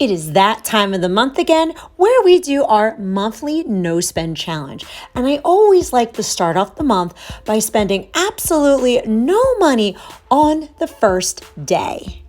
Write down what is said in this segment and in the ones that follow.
It is that time of the month again where we do our monthly no spend challenge. And I always like to start off the month by spending absolutely no money on the first day.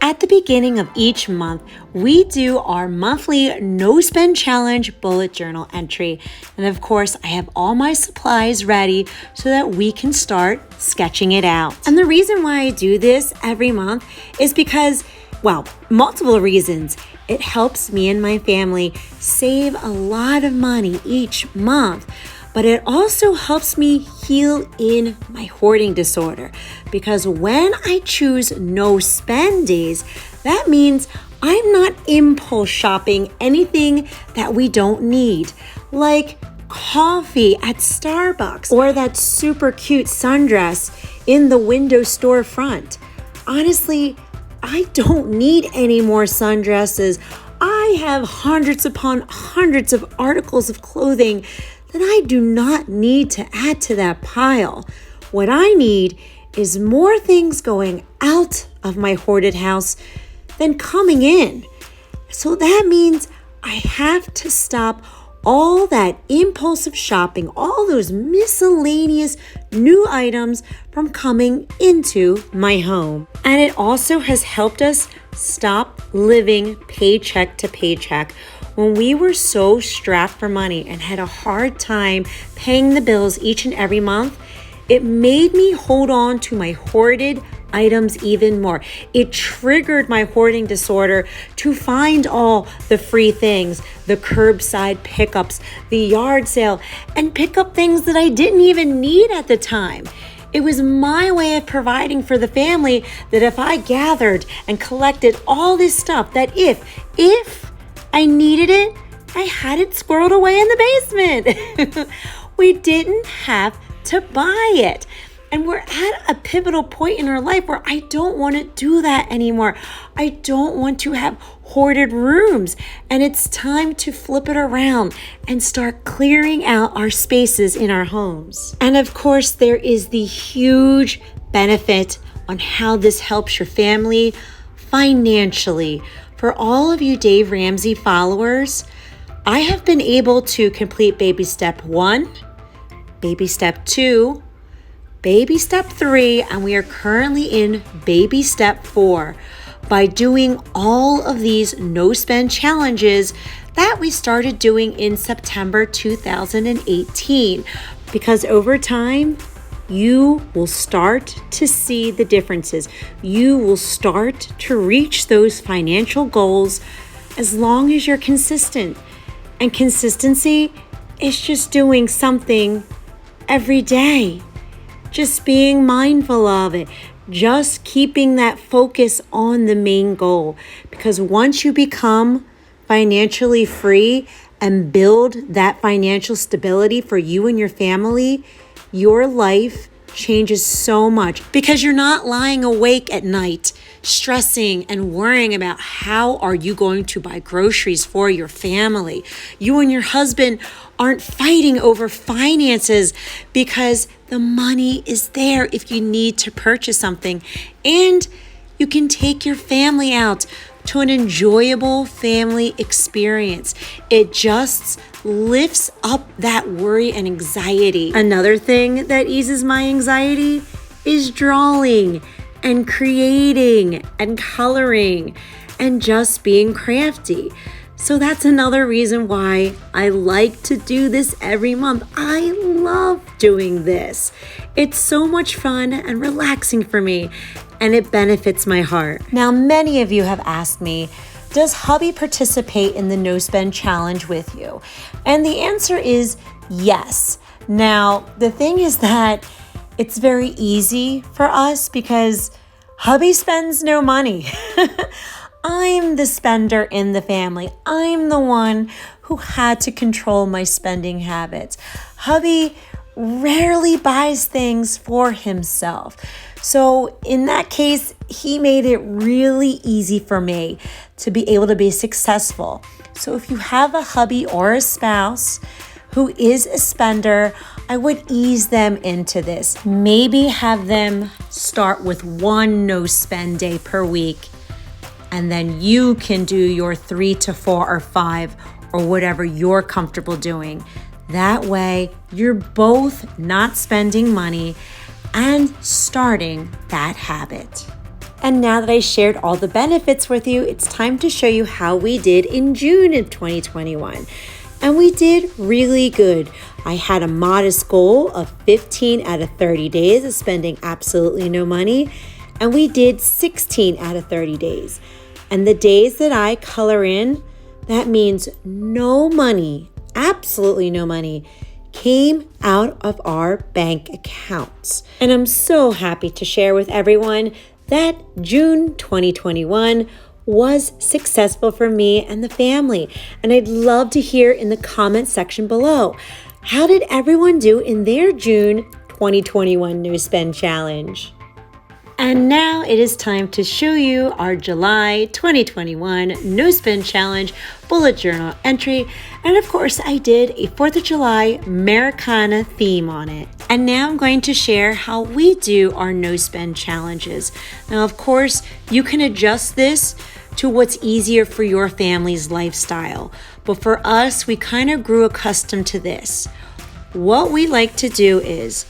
At the beginning of each month, we do our monthly no spend challenge bullet journal entry. And of course, I have all my supplies ready so that we can start sketching it out. And the reason why I do this every month is because, well, multiple reasons. It helps me and my family save a lot of money each month. But it also helps me heal in my hoarding disorder, because when I choose no spend days, that means I'm not impulse shopping anything that we don't need, like coffee at Starbucks or that super cute sundress in the window storefront. Honestly, I don't need any more sundresses. I have hundreds upon hundreds of articles of clothing that I do not need to add to that pile. What I need is more things going out of my hoarded house than coming in. So that means I have to stop all that impulsive shopping, all those miscellaneous new items from coming into my home. And it also has helped us stop living paycheck to paycheck. When we were so strapped for money and had a hard time paying the bills each and every month, it made me hold on to my hoarded items even more. It triggered my hoarding disorder to find all the free things, the curbside pickups, the yard sale, and pick up things that I didn't even need at the time. It was my way of providing for the family that if I gathered and collected all this stuff, that if I needed it, I had it squirreled away in the basement. We didn't have to buy it. And we're at a pivotal point in our life where I don't want to do that anymore. I don't want to have hoarded rooms. And it's time to flip it around and start clearing out our spaces in our homes. And of course, there is the huge benefit on how this helps your family financially. For all of you Dave Ramsey followers, I have been able to complete baby step 1, baby step 2, baby step 3, and we are currently in baby step 4 by doing all of these no spend challenges that we started doing in September 2018. Because over time, you will start to see the differences. You will start to reach those financial goals as long as you're consistent. And consistency is just doing something every day, just being mindful of it, just keeping that focus on the main goal. Because once you become financially free and build that financial stability for you and your family, your life changes so much, because you're not lying awake at night stressing and worrying about how are you going to buy groceries for your family. You and your husband aren't fighting over finances because the money is there if you need to purchase something. And you can take your family out to an enjoyable family experience. It just lifts up that worry and anxiety. Another thing that eases my anxiety is drawing and creating and coloring and just being crafty. So that's another reason why I like to do this every month. I love doing this. It's so much fun and relaxing for me, and it benefits my heart. Now, many of you have asked me, does hubby participate in the no spend challenge with you? And the answer is yes. Now, the thing is that it's very easy for us because hubby spends no money. I'm the spender in the family. I'm the one who had to control my spending habits. Hubby rarely buys things for himself. So in that case, he made it really easy for me to be able to be successful. So if you have a hubby or a spouse who is a spender, I would ease them into this. Maybe have them start with one no spend day per week, and then you can do your 3 to 4 or 5 or whatever you're comfortable doing. That way, you're both not spending money and starting that habit. And now that I shared all the benefits with you, it's time to show you how we did in June of 2021. And we did really good. I had a modest goal of 15 out of 30 days of spending absolutely no money, and we did 16 out of 30 days. And the days that I color in, that means no money, absolutely no money, came out of our bank accounts. And I'm so happy to share with everyone that June 2021 was successful for me and the family. And I'd love to hear in the comment section below, how did everyone do in their June 2021 No Spend Challenge? And now it is time to show you our July 2021 No Spend Challenge bullet journal entry. And of course, I did a 4th of July Americana theme on it. And now I'm going to share how we do our no spend challenges. Now, of course, you can adjust this to what's easier for your family's lifestyle. But for us, we kind of grew accustomed to this. What we like to do is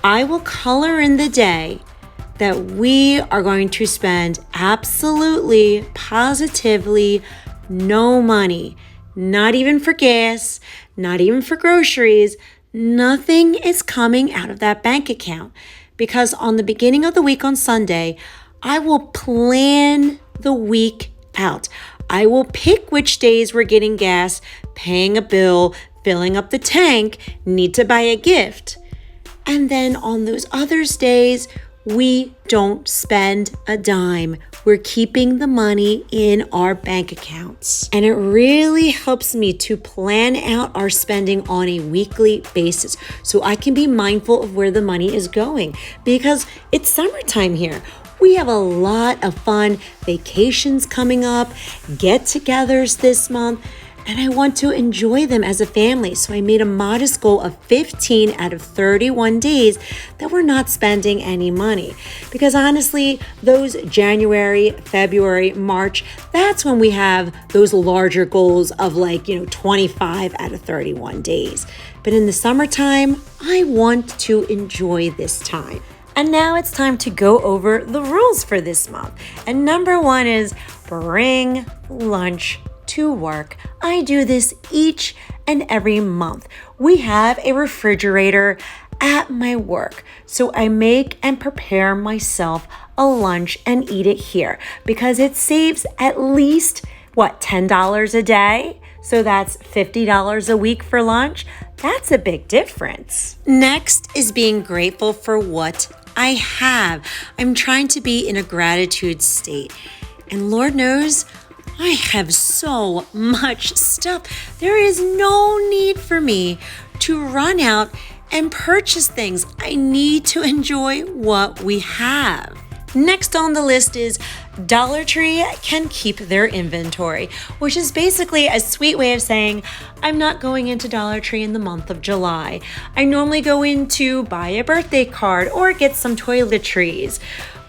I will color in the day that we are going to spend absolutely, positively no money, not even for gas, not even for groceries. Nothing is coming out of that bank account, because on the beginning of the week on Sunday, I will plan the week out. I will pick which days we're getting gas, paying a bill, filling up the tank, need to buy a gift. And then on those other days, we don't spend a dime. We're keeping the money in our bank accounts. And it really helps me to plan out our spending on a weekly basis so I can be mindful of where the money is going, because it's summertime here. We have a lot of fun vacations coming up, get-togethers this month, and I want to enjoy them as a family. So I made a modest goal of 15 out of 31 days that we're not spending any money. Because honestly, those January, February, March, that's when we have those larger goals of 25 out of 31 days. But in the summertime, I want to enjoy this time. And now it's time to go over the rules for this month. And number 1 is bring lunch to work. I do this each and every month. We have a refrigerator at my work, so I make and prepare myself a lunch and eat it here, because it saves at least $10 a day. So that's $50 a week for lunch. That's a big difference. Next is being grateful for what I have. I'm trying to be in a gratitude state, and Lord knows I have so much stuff. There is no need for me to run out and purchase things. I need to enjoy what we have. Next on the list is Dollar Tree can keep their inventory, which is basically a sweet way of saying I'm not going into Dollar Tree in the month of July. I normally go in to buy a birthday card or get some toiletries,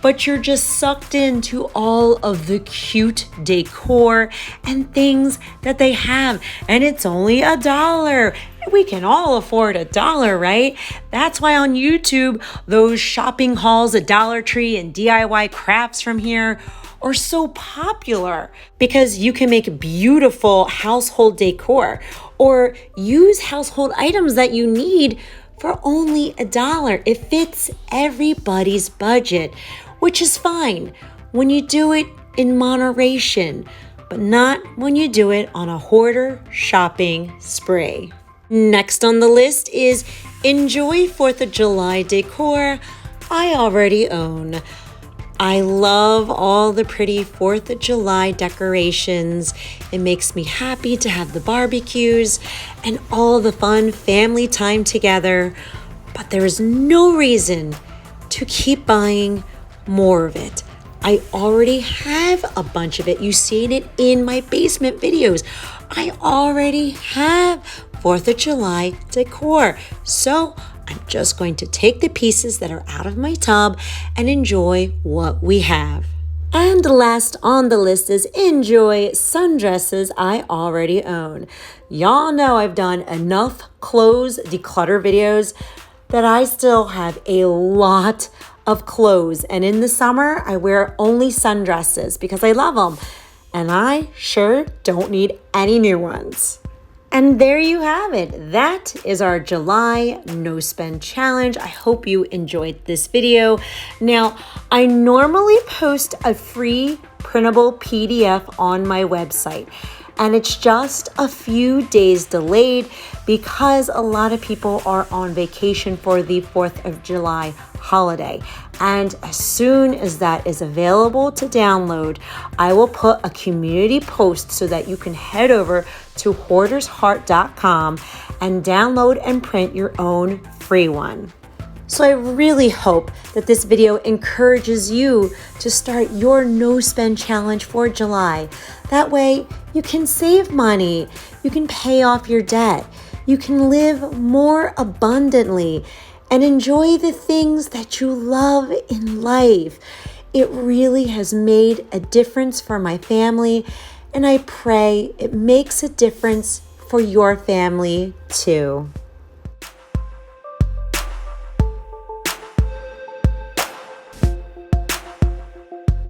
but you're just sucked into all of the cute decor and things that they have, and it's only $1. We can all afford $1, right? That's why on YouTube, those shopping hauls at Dollar Tree and DIY crafts from here are so popular, because you can make beautiful household decor or use household items that you need for only $1. It fits everybody's budget, which is fine when you do it in moderation, but not when you do it on a hoarder shopping spree. Next on the list is enjoy 4th of July decor I already own. I love all the pretty 4th of July decorations. It makes me happy to have the barbecues and all the fun family time together, but there is no reason to keep buying more of it. I already have a bunch of it. You've seen it in my basement videos. I already have 4th of July decor. So I'm just going to take the pieces that are out of my tub and enjoy what we have. And last on the list is enjoy sundresses I already own. Y'all know I've done enough clothes declutter videos that I still have a lot of clothes. And in the summer, I wear only sundresses because I love them. And I sure don't need any new ones. And there you have it. That is our July No Spend Challenge. I hope you enjoyed this video. Now, I normally post a free printable PDF on my website, and it's just a few days delayed because a lot of people are on vacation for the 4th of July holiday. And as soon as that is available to download, I will put a community post so that you can head over to hoardersheart.com and download and print your own free one. So I really hope that this video encourages you to start your no spend challenge for July. That way you can save money, you can pay off your debt, you can live more abundantly and enjoy the things that you love in life. It really has made a difference for my family, and I pray it makes a difference for your family too.